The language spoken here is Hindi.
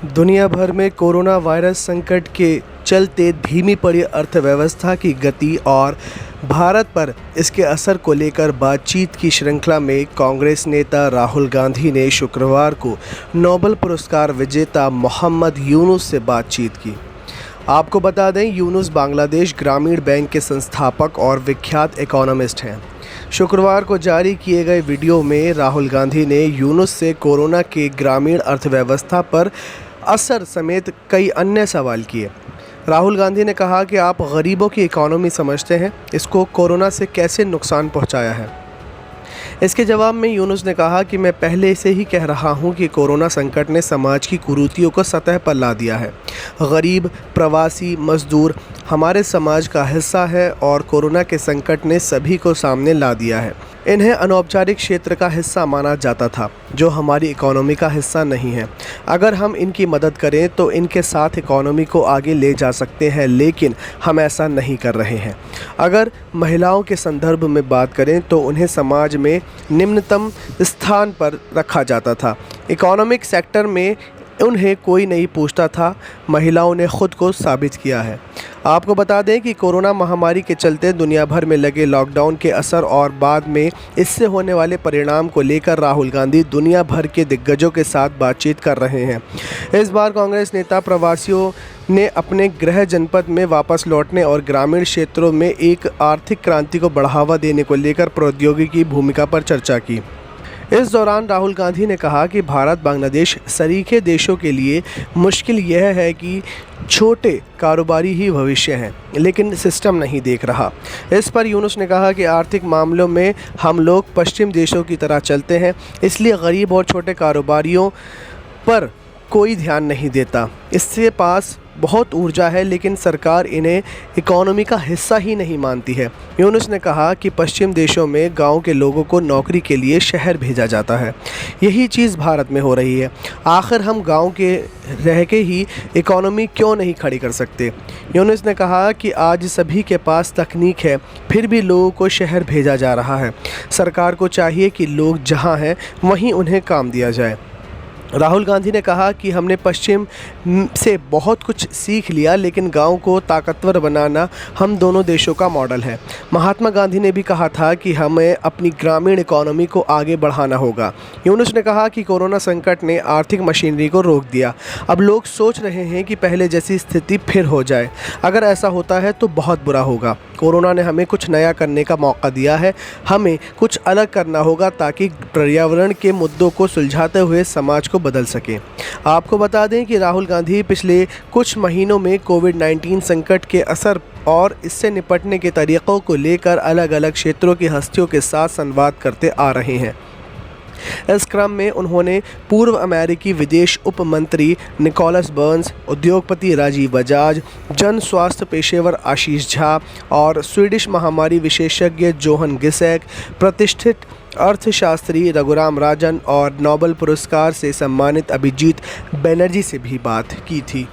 दुनिया भर में कोरोना वायरस संकट के चलते धीमी पड़ी अर्थव्यवस्था की गति और भारत पर इसके असर को लेकर बातचीत की श्रृंखला में कांग्रेस नेता राहुल गांधी ने शुक्रवार को नोबेल पुरस्कार विजेता मोहम्मद यूनुस से बातचीत की। आपको बता दें, यूनुस बांग्लादेश ग्रामीण बैंक के संस्थापक और विख्यात इकोनॉमिस्ट हैं। शुक्रवार को जारी किए गए वीडियो में राहुल गांधी ने यूनुस से कोरोना के ग्रामीण अर्थव्यवस्था पर असर समेत कई अन्य सवाल किए। राहुल गांधी ने कहा कि आप गरीबों की इकोनॉमी समझते हैं, इसको कोरोना से कैसे नुकसान पहुंचाया है। इसके जवाब में यूनुस ने कहा कि मैं पहले से ही कह रहा हूं कि कोरोना संकट ने समाज की कुरीतियों को सतह पर ला दिया है। गरीब, प्रवासी, मजदूर हमारे समाज का हिस्सा है और कोरोना के संकट ने सभी को सामने ला दिया है। इन्हें अनौपचारिक क्षेत्र का हिस्सा माना जाता था, जो हमारी इकोनॉमी का हिस्सा नहीं है। अगर हम इनकी मदद करें तो इनके साथ इकोनॉमी को आगे ले जा सकते हैं, लेकिन हम ऐसा नहीं कर रहे हैं। अगर महिलाओं के संदर्भ में बात करें तो उन्हें समाज में निम्नतम स्थान पर रखा जाता था। इकोनॉमिक सेक्टर में उन्हें कोई नहीं पूछता था। महिलाओं ने खुद को साबित किया है। आपको बता दें कि कोरोना महामारी के चलते दुनिया भर में लगे लॉकडाउन के असर और बाद में इससे होने वाले परिणाम को लेकर राहुल गांधी दुनिया भर के दिग्गजों के साथ बातचीत कर रहे हैं। इस बार कांग्रेस नेता प्रवासियों ने अपने गृह जनपद में वापस लौटने और ग्रामीण क्षेत्रों में एक आर्थिक क्रांति को बढ़ावा देने को लेकर प्रौद्योगिकी की भूमिका पर चर्चा की। इस दौरान राहुल गांधी ने कहा कि भारत बांग्लादेश सरीखे देशों के लिए मुश्किल यह है कि छोटे कारोबारी ही भविष्य हैं, लेकिन सिस्टम नहीं देख रहा। इस पर यूनुस ने कहा कि आर्थिक मामलों में हम लोग पश्चिम देशों की तरह चलते हैं, इसलिए गरीब और छोटे कारोबारियों पर कोई ध्यान नहीं देता। इसके पास बहुत ऊर्जा है, लेकिन सरकार इन्हें इकोनॉमी का हिस्सा ही नहीं मानती है। यूनुस ने कहा कि पश्चिम देशों में गांव के लोगों को नौकरी के लिए शहर भेजा जाता है। यही चीज़ भारत में हो रही है। आखिर हम गांव के रह के ही इकोनॉमी क्यों नहीं खड़ी कर सकते। यूनुस ने कहा कि आज सभी के पास तकनीक है, फिर भी लोगों को शहर भेजा जा रहा है। सरकार को चाहिए कि लोग जहाँ हैं वहीं उन्हें काम दिया जाए। राहुल गांधी ने कहा कि हमने पश्चिम से बहुत कुछ सीख लिया, लेकिन गांव को ताकतवर बनाना हम दोनों देशों का मॉडल है। महात्मा गांधी ने भी कहा था कि हमें अपनी ग्रामीण इकोनॉमी को आगे बढ़ाना होगा। यूनुस ने कहा कि कोरोना संकट ने आर्थिक मशीनरी को रोक दिया। अब लोग सोच रहे हैं कि पहले जैसी स्थिति फिर हो जाए। अगर ऐसा होता है तो बहुत बुरा होगा। कोरोना ने हमें कुछ नया करने का मौका दिया है। हमें कुछ अलग करना होगा ताकि पर्यावरण के मुद्दों को सुलझाते हुए समाज को बदल सके। आपको बता दें कि राहुल गांधी पिछले कुछ महीनों में कोविड-19 संकट के असर और इससे निपटने के तरीक़ों को लेकर अलग अलग क्षेत्रों की हस्तियों के साथ संवाद करते आ रहे हैं। इस क्रम में उन्होंने पूर्व अमेरिकी विदेश उप मंत्री निकोलस बर्न्स, उद्योगपति राजीव बजाज, जन स्वास्थ्य पेशेवर आशीष झा और स्वीडिश महामारी विशेषज्ञ जोहन गिसेक, प्रतिष्ठित अर्थशास्त्री रघुराम राजन और नोबेल पुरस्कार से सम्मानित अभिजीत बनर्जी से भी बात की थी।